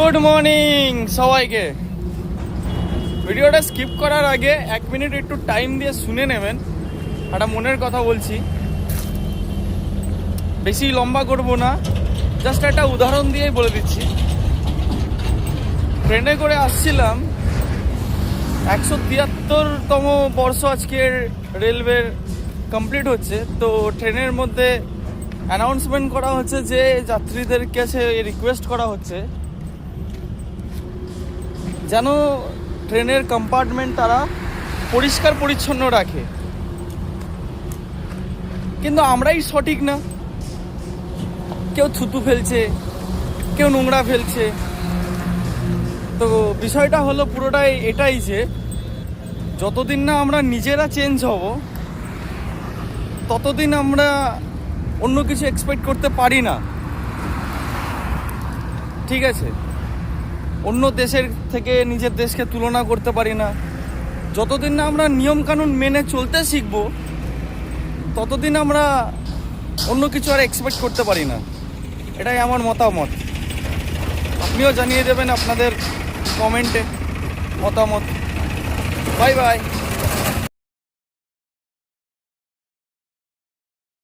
Good morning সবাইকে। ভিডিওটা skip করার আগে 1 মিনিট একটু টাইম দিয়ে শুনে নেবেন। একটা মনের কথা বলছি, বেশি লম্বা করব না, জাস্ট একটা উদাহরণ দিয়েই বলে দিচ্ছি। ট্রেনে করে আসছিলাম, 173তম বর্ষ আজকের রেলওয়ের কমপ্লিট হচ্ছে। তো ট্রেনের মধ্যে অ্যানাউন্সমেন্ট করা হচ্ছে যে যাত্রীদের কাছে রিকোয়েস্ট করা হচ্ছে যেন ট্রেনের কম্পার্টমেন্ট তারা পরিষ্কার পরিচ্ছন্ন রাখে। কিন্তু আমরাই সঠিক না, কেউ থুতু ফেলছে, কেউ নোংরা ফেলছে। তো বিষয়টা হলো পুরোটাই এটাই যে যতদিন না আমরা নিজেরা চেঞ্জ হব ততদিন আমরা অন্য কিছু এক্সপেক্ট করতে পারি না। ঠিক আছে, অন্য দেশের থেকে নিজের দেশকে তুলনা করতে পারি না। যতদিন না আমরা নিয়মকানুন মেনে চলতে শিখব ততদিন আমরা অন্য কিছু আর এক্সপেক্ট করতে পারি না। এটাই আমার মতামত। আপনিও জানিয়ে দেবেন আপনাদের কমেন্টে মতামত। Bye bye.